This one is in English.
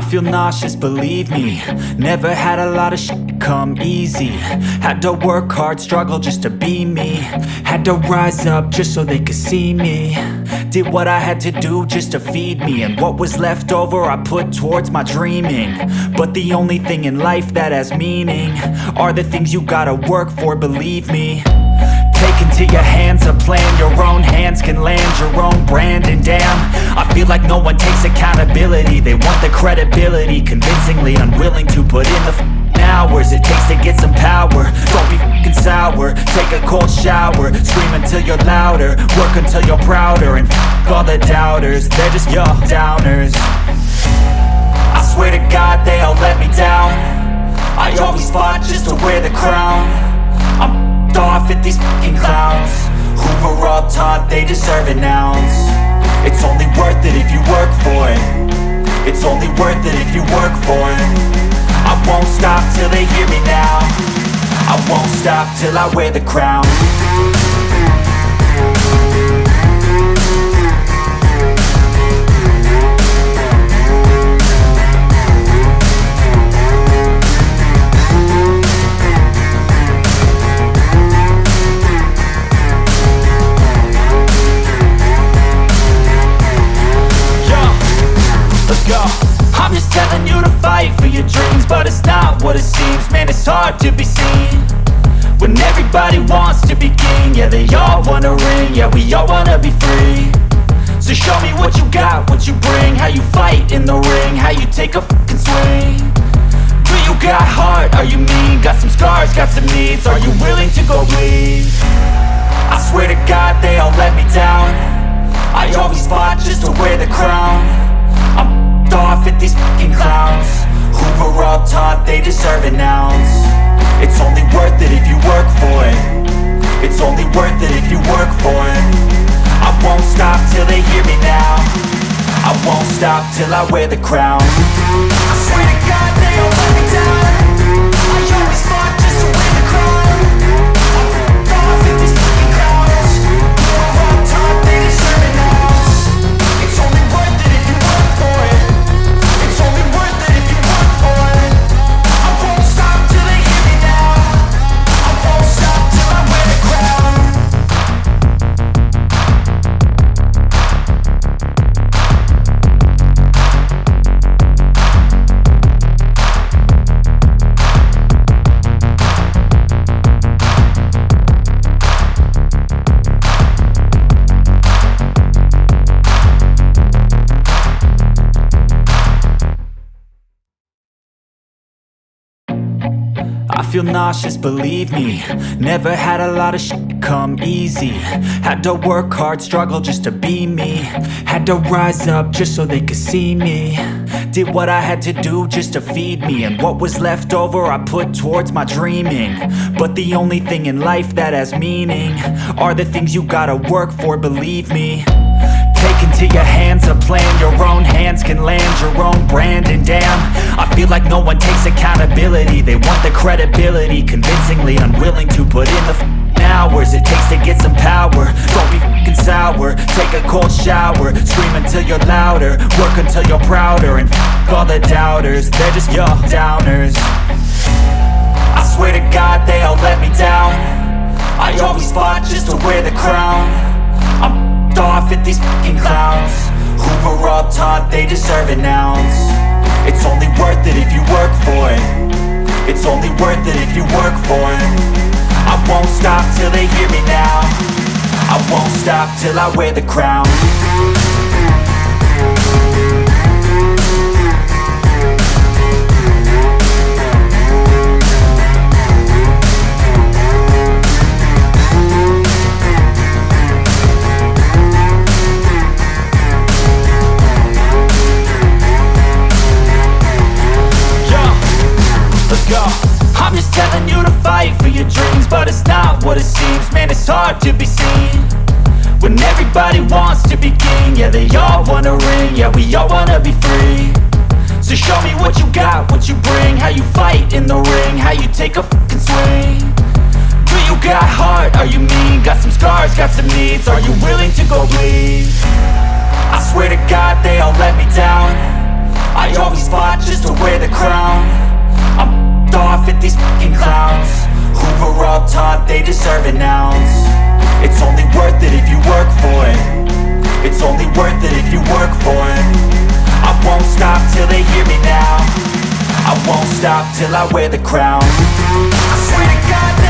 feel nauseous, believe me. Never had a lot of shit come easy. Had to work hard, struggle just to be me. Had to rise up just so they could see me. Did what I had to do just to feed me, and what was left over I put towards my dreaming. But the only thing in life that has meaning are the things you gotta work for, believe me. Take into your hands a plan, your own hands can land your own brand. And damn, I feel like no one takes accountability. They want the credibility, convincingly unwilling to put in the hours it takes to get some power. Don't be f***ing sour, take a cold shower. Scream until you're louder, work until you're prouder. And f*** all the doubters, they're just your downers. I swear to God they all let me down. I always fought just to wear the crown. I'm off at these fucking clowns who were all taught they deserve an ounce. It's only worth it if you work for it. It's only worth it if you work for it. I won't stop till they hear me now. I won't stop till I wear the crown. I'm just telling you to fight for your dreams, but it's not what it seems. Man, it's hard to be seen when everybody wants to be king. Yeah, they all wanna ring, yeah, we all wanna be free. So show me what you got, what you bring, how you fight in the ring, how you take a fucking swing. Do you got heart, are you mean? Got some scars, got some needs, are you willing to go bleed? I swear to God they all let me down. I always fought just to wear the crown. I'm off at these fucking clowns who were all taught they deserve an ounce. It's only worth it if you work for it. It's only worth it if you work for it. I won't stop till they hear me now. I won't stop till I wear the crown. I swear to God they all let me down. I always fought just to wear the crown. I'm off at these fucking clowns who were all taught they deserve an ounce. It's only worth it if you work for it. It's only worth it if you work for it. I won't stop till they hear me now. I won't stop till I wear the crown. I feel nauseous, believe me. Never had a lot of shit come easy. Had to work hard, struggle just to be me. Had to rise up just so they could see me. Did what I had to do just to feed me, and what was left over I put towards my dreaming. But the only thing in life that has meaning are the things you gotta work for, believe me. Take into your hands a plan, your own hands can land your own brand. And damn, I feel like no one takes accountability. They want the credibility, convincingly unwilling to put in the hours it takes to get some power. Don't be f***ing sour, take a cold shower. Scream until you're louder, work until you're prouder. And f*** all the doubters, they're just your downers. I swear to God they all let me down. I always fought just to wear the crown. I'm off at these fucking clowns who were all taught they deserve an ounce. It's only worth it if you work for it. It's only worth it if you work for it. I won't stop till they hear me now. I won't stop till I wear the crown. I'm just telling you to fight for your dreams, but it's not what it seems. Man, it's hard to be seen when everybody wants to be king. Yeah, they all wanna ring, yeah, we all wanna be free. So show me what you got, what you bring, how you fight in the ring, how you take a fucking swing. Do you got heart, are you mean? Got some scars, got some needs, are you willing to go bleed? I swear to God they all let me down. I always fought deserve an ounce. It's only worth it if you work for it. It's only worth it if you work for it. I won't stop till they hear me now. I won't stop till I wear the crown. I swear to God that